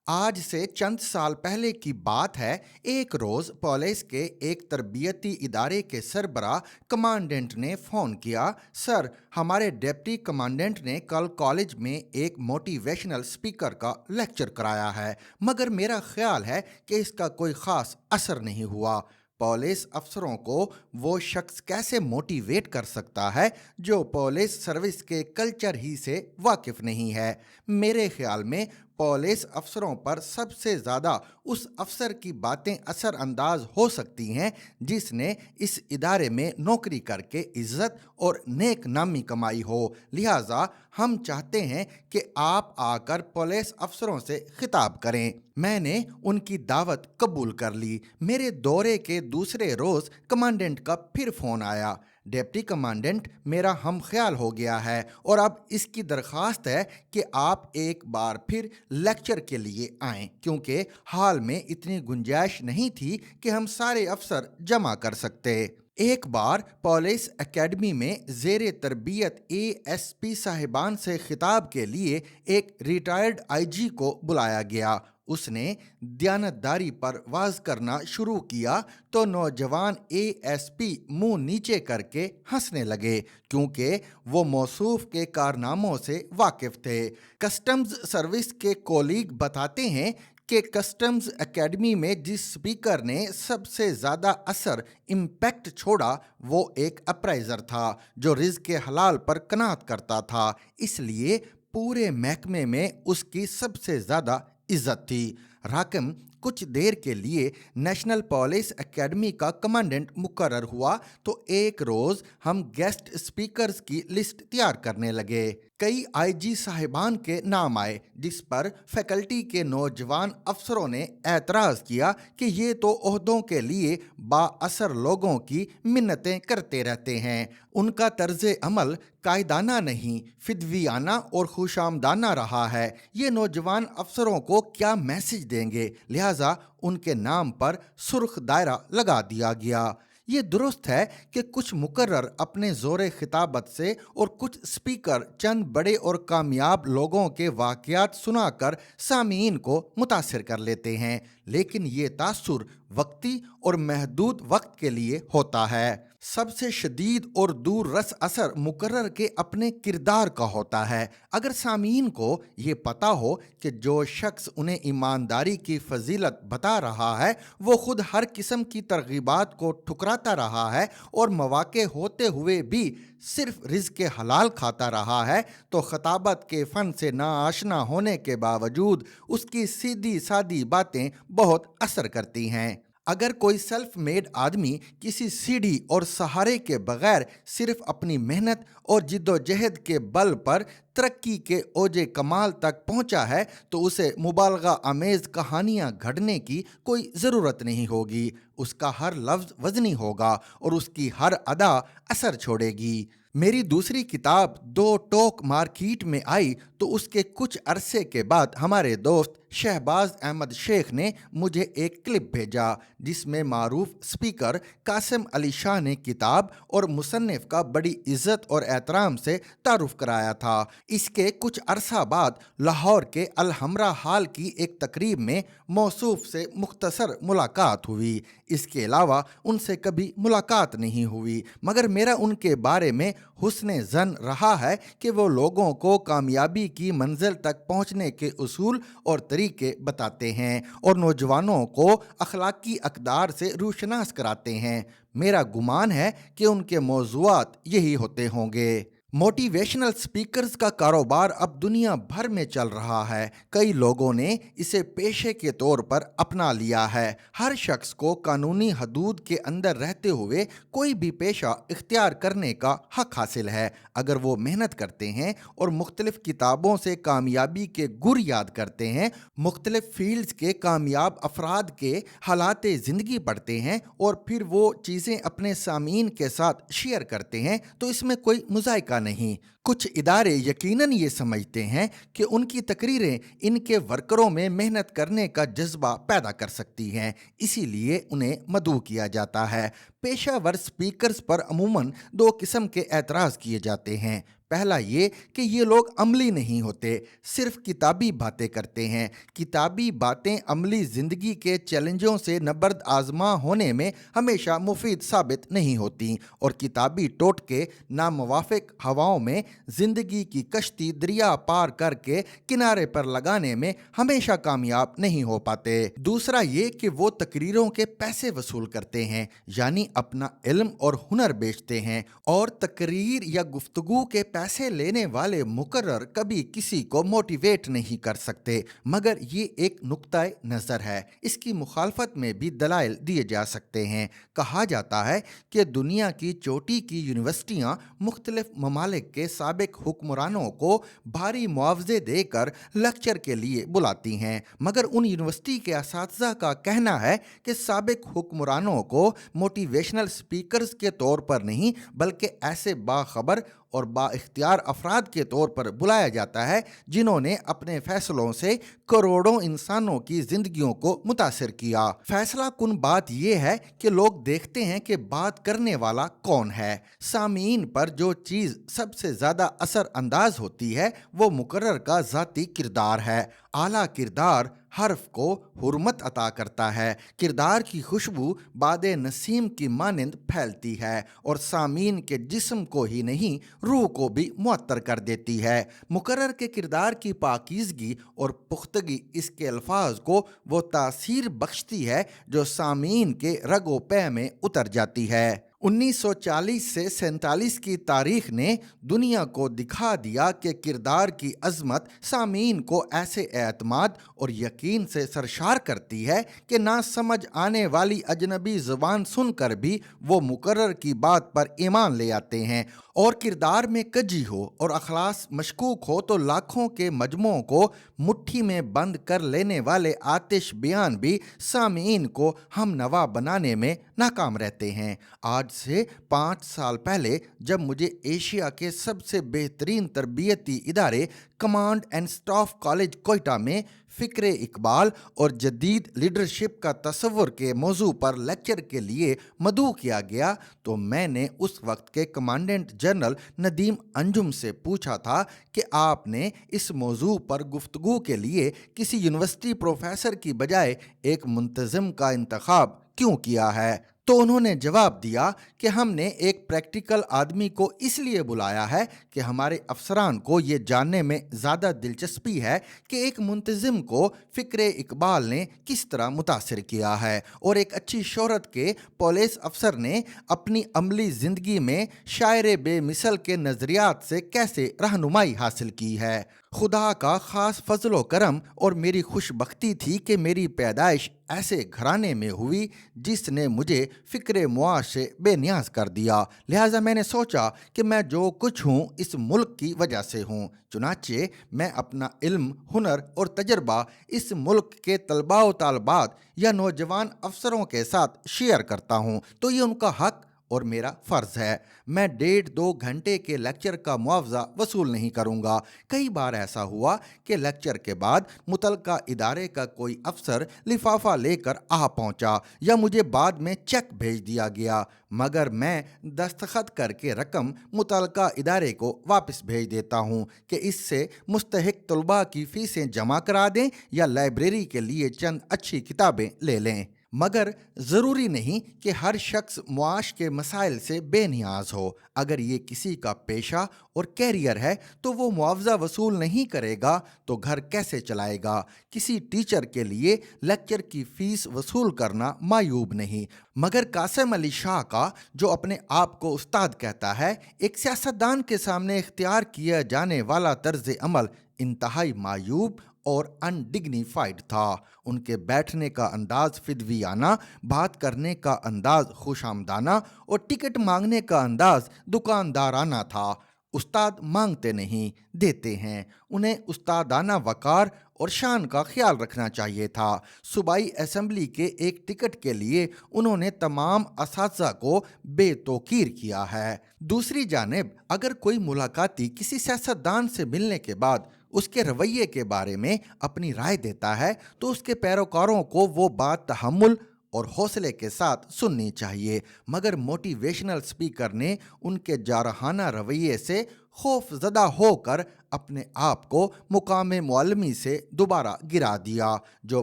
आज से चंद साल पहले की बात है। एक रोज पुलिस के एक तरबियती इदारे के सरबरा कमांडेंट ने फोन किया। सर, हमारे डिप्टी कमांडेंट ने कल कॉलेज में एक मोटिवेशनल स्पीकर का लेक्चर कराया है, मगर मेरा ख्याल है कि इसका कोई खास असर नहीं हुआ। पुलिस अफसरों को वो शख्स कैसे मोटिवेट कर सकता है जो पुलिस सर्विस के कल्चर ही से वाकिफ नहीं है। मेरे ख्याल में पुलिस अफसरों पर सबसे ज़्यादा उस अफसर की बातें असर अंदाज हो सकती हैं जिसने इस इदारे में नौकरी करके इज्जत और नेक नामी कमाई हो। लिहाजा हम चाहते हैं कि आप आकर पुलिस अफसरों से खिताब करें। मैंने उनकी दावत कबूल कर ली। मेरे दौरे के दूसरे रोज़ कमांडेंट का फिर फ़ोन आया। डिप्टी कमांडेंट मेरा हम ख्याल हो गया है और अब इसकी दरख्वास्त है कि आप एक बार फिर लेक्चर के लिए आएं, क्योंकि हाल में इतनी गुंजाइश नहीं थी कि हम सारे अफसर जमा कर सकते। एक बार पुलिस एकेडमी में ज़ेरे तरबियत एएसपी साहिबान से खिताब के लिए एक रिटायर्ड आईजी को बुलाया गया। उसने दयानतदारी पर वाज करना शुरू किया तो नौजवान एएसपी मुंह नीचे करके हंसने लगे, क्योंकि वो मौसूफ के कारनामों से वाकिफ थे। कस्टम्स सर्विस के कोलीग बताते हैं कि कस्टम्स एकेडमी में जिस स्पीकर ने सबसे ज़्यादा असर इम्पैक्ट छोड़ा वो एक अप्राइज़र था जो रिज़्क़ हलाल पर कनात करता था, इसलिए पूरे महकमे में उसकी सबसे ज़्यादा इज्जत थी। राकम कुछ देर के लिए नेशनल पुलिस एकेडमी का कमांडेंट मुकर्रर हुआ तो एक रोज़ हम गेस्ट स्पीकर्स की लिस्ट तैयार करने लगे। कई आईजी साहिबान के नाम आए, जिस पर फैकल्टी के नौजवान अफसरों ने एतराज़ किया कि ये तो ओहदों के लिए बाअसर लोगों की मिन्नतें करते रहते हैं। उनका तर्ज़ अमल कायदाना नहीं, फिदवियाना और खुशामदाना रहा है। ये नौजवान अफसरों को क्या मैसेज देंगे? लिहाजा उनके नाम पर सुर्ख दायरा लगा दिया गया। ये दुरुस्त है कि कुछ मुकर्रर अपने ज़ोर खिताबत से और कुछ स्पीकर चंद बड़े और कामयाब लोगों के वाक़यात सुनाकर सामीन को मुतासिर कर लेते हैं, लेकिन ये तासुर वक्ती और महदूद वक्त के लिए होता है। सबसे शदीद और दूर रस असर मुकर्रर के अपने किरदार का होता है। अगर सामीन को ये पता हो कि जो शख्स उन्हें ईमानदारी की फजीलत बता रहा है वो खुद हर किस्म की तरगीबात को ठुकराता रहा है और मौके होते हुए भी सिर्फ रिज़्क़ हलाल खाता रहा है, तो खताबत के फ़न से नाआशना होने के बावजूद उसकी सीधी सादी बातें बहुत असर करती हैं। अगर कोई सेल्फ मेड आदमी किसी सीढ़ी और सहारे के बगैर सिर्फ अपनी मेहनत और जिद्दोजहद के बल पर तरक्की के ओजे कमाल तक पहुंचा है तो उसे मुबालगा आमेज कहानियां घड़ने की कोई ज़रूरत नहीं होगी। उसका हर लफ्ज़ वज़नी होगा और उसकी हर अदा असर छोड़ेगी। मेरी दूसरी किताब दो टोक मार्केट में आई तो उसके कुछ अरसे के बाद हमारे दोस्त शहबाज अहमद शेख ने मुझे एक क्लिप भेजा जिसमें मारूफ स्पीकर कासिम अली शाह ने किताब और मुसन्निफ का बड़ी इज्जत और एहतराम से तारुफ कराया था। इसके कुछ अरसा बाद लाहौर के अल हमरा हाल की एक तकरीब में मौसूफ से मुख्तसर मुलाकात हुई। इसके अलावा उनसे कभी मुलाकात नहीं हुई, मगर मेरा उनके बारे में हुस्ने ज़न रहा है कि वो लोगों को कामयाबी की मंजिल तक पहुंचने के उसूल और तरीके बताते हैं और नौजवानों को अखलाकी अक़दार से रूशनास कराते हैं। मेरा गुमान है कि उनके मौज़ूआत यही होते होंगे। मोटिवेशनल स्पीकर्स का कारोबार अब दुनिया भर में चल रहा है। कई लोगों ने इसे पेशे के तौर पर अपना लिया है। हर शख्स को कानूनी हदूद के अंदर रहते हुए कोई भी पेशा इख्तियार करने का हक हासिल है, अगर वो मेहनत करते हैं और मुख्तलिफ किताबों से कामयाबी के गुर याद करते हैं, मुख्तलिफ फील्ड्स के कामयाब अफराद के हालात ज़िंदगी पढ़ते हैं और फिर वो चीज़ें अपने सामीन के साथ शेयर करते हैं, तो इसमें कोई मुज़ायका नहीं। कुछ इदारे यकीनन ये समझते हैं कि उनकी तकरीरें इनके वर्करों में मेहनत करने का जज्बा पैदा कर सकती हैं, इसीलिए उन्हें मदऊ किया जाता है। पेशावर स्पीकर्स पर अमूमन दो किस्म के एतराज़ किए जाते हैं। पहला ये कि ये लोग अमली नहीं होते, सिर्फ किताबी बातें करते हैं। किताबी बातें अमली ज़िंदगी के चैलेंजों से नबर्द आजमा होने में हमेशा मुफीद साबित नहीं होती, और किताबी टोटके नामुवाफिक हवाओं में ज़िंदगी की कश्ती दरिया पार करके किनारे पर लगाने में हमेशा कामयाब नहीं हो पाते। दूसरा ये कि वो तकरीरों के पैसे वसूल करते हैं, यानी अपना इल्म और हुनर बेचते हैं, और तकरीर या गुफ्तगू के पैसे लेने वाले मुकर्रर कभी किसी को मोटिवेट नहीं कर सकते। मगर ये एक नुक्ताए नज़र है, इसकी मुखालफत में भी दलाइल दिए जा सकते हैं। कहा जाता है कि दुनिया की चोटी की यूनिवर्सिटियां मुख्तलिफ ममालिक के साबिक हुक्मरानों को भारी मुआवजे देकर लेक्चर के लिए बुलाती हैं, मगर उन यूनिवर्सिटी के असातिज़ा का कहना है कि साबिक हुक्मरानों को मोटिवेशनल स्पीकर्स के तौर पर नहीं बल्कि ऐसे बाखबर और बाइख्तियार अफराद के तौर पर बुलाया जाता है जिन्होंने अपने फैसलों से करोड़ों इंसानों की जिंदगियों को मुतासिर किया। फैसला कुन बात यह है कि लोग देखते हैं कि बात करने वाला कौन है। सामीन पर जो चीज़ सबसे ज़्यादा असर अंदाज होती है वो मुकर्रर का ज़ाती किरदार है। आला किरदार हर्फ को हुर्मत अता करता है। किरदार की खुशबू बादे नसीम की मानिंद फैलती है और सामीन के जिस्म को ही नहीं रूह को भी मुअत्तर कर देती है। मुकर्रर के किरदार की पाकीज़गी और पुख्तगी इसके अल्फाज को वो तासीर बख्शती है जो सामीन के रगो पै में उतर जाती है। 1940 से 47 की तारीख ने दुनिया को दिखा दिया कि किरदार की अजमत सामीन को ऐसे एतमाद और यकीन से सरशार करती है कि ना समझ आने वाली अजनबी ज़ुबान सुनकर भी वो मुकर्रर की बात पर ईमान ले आते हैं। और किरदार में कजी हो और अखलास मशकूक हो तो लाखों के मजमों को मुट्ठी में बंद कर लेने वाले आतिश बयान भी सामीन को हम नवा बनाने में नाकाम रहते हैं। आज से 5 साल पहले जब मुझे एशिया के सबसे बेहतरीन तरबियती इदारे command and staff college Quetta में फ़िक्र इकबाल और जदीद लीडरशिप का तसव्वुर के मौजू पर लेक्चर के लिए मदऊ किया गया तो मैंने उस वक्त के कमांडेंट जनरल नदीम अंजुम से पूछा था कि आपने इस मौजू पर गुफ्तगू के लिए किसी यूनिवर्सिटी प्रोफेसर की बजाय एक मुंतज़िम का इंतखाब क्यों किया है। तो उन्होंने जवाब दिया कि हमने एक प्रैक्टिकल आदमी को इसलिए बुलाया है कि हमारे अफसरान को ये जानने में ज़्यादा दिलचस्पी है कि एक मुंतज़िम को फ़िक्र इकबाल ने किस तरह मुतासिर किया है और एक अच्छी शोहरत के पुलिस अफसर ने अपनी अमली ज़िंदगी में शायर बेमिसल के नज़रियात से कैसे रहनुमाई हासिल की है। खुदा का ख़ास फजलो करम और मेरी खुशबख्ती थी कि मेरी पैदाइश ऐसे घराने में हुई जिसने मुझे फ़िक्र मुआश से बेनियाज कर दिया। लिहाजा मैंने सोचा कि मैं जो कुछ हूँ इस मुल्क की वजह से हूँ। चुनाचे मैं अपना इल्म, हुनर और तजर्बा इस मुल्क के तलबा व तालबात या नौजवान अफसरों के साथ शेयर करता हूँ, तो ये उनका हक और मेरा फ़र्ज़ है। मैं 1.5-2 घंटे के लेक्चर का मुआवजा वसूल नहीं करूँगा। कई बार ऐसा हुआ कि लेक्चर के बाद मुतलका इदारे का कोई अफसर लिफाफा लेकर आ पहुँचा या मुझे बाद में चेक भेज दिया गया, मगर मैं दस्तखत करके रकम मुतलका इदारे को वापस भेज देता हूँ कि इससे मुस्तहिक तलबा की फ़ीसें जमा करा दें या लाइब्रेरी के लिए चंद अच्छी किताबें ले लें। मगर ज़रूरी नहीं कि हर शख्स मुआश के मसाइल से बेनियाज हो। अगर ये किसी का पेशा और कैरियर है तो वो मुआवजा वसूल नहीं करेगा तो घर कैसे चलाएगा। किसी टीचर के लिए लेक्चर की फ़ीस वसूल करना मायूब नहीं, मगर कासिम अली शाह का जो अपने आप को उस्ताद कहता है, एक सियासतदान के सामने इख्तियार किया जाने वाला तर्ज अमल इंतहाई मायूब और अनडिग्निफाइड था। उनके बैठने का अंदाज फिदवियाना, बात करने का अंदाज खुशामदाना और टिकट मांगने का अंदाज दुकानदाराना था। उस्ताद मांगते नहीं, देते हैं। उन्हें उस्तादाना वकार اور شان کا خیال رکھنا چاہیے تھا۔ صوبائی اسمبلی کے ایک ٹکٹ کے لیے انہوں نے تمام اساتذہ کو بے توقیر کیا ہے۔ دوسری جانب اگر کوئی ملاقاتی کسی سیاستدان سے ملنے کے بعد اس کے رویے کے بارے میں اپنی رائے دیتا ہے تو اس کے پیروکاروں کو وہ بات تحمل اور حوصلے کے ساتھ سننی چاہیے، مگر موٹیویشنل سپیکر نے ان کے جارحانہ رویے سے خوف زدہ ہو کر اپنے آپ کو مقام معلمی سے دوبارہ گرا دیا، جو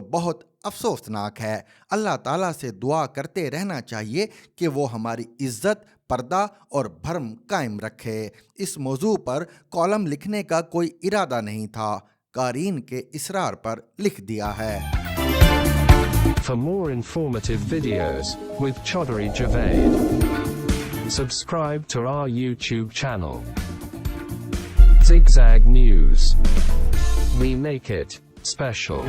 بہت افسوسناک ہے۔ اللہ تعالیٰ سے دعا کرتے رہنا چاہیے کہ وہ ہماری عزت، پردہ اور بھرم قائم رکھے۔ اس موضوع پر کالم لکھنے کا کوئی ارادہ نہیں تھا، قارئین کے اصرار پر لکھ دیا ہے۔ For more informative videos with Chaudhary Javed, subscribe to our YouTube channel. Zigzag News. We make it special.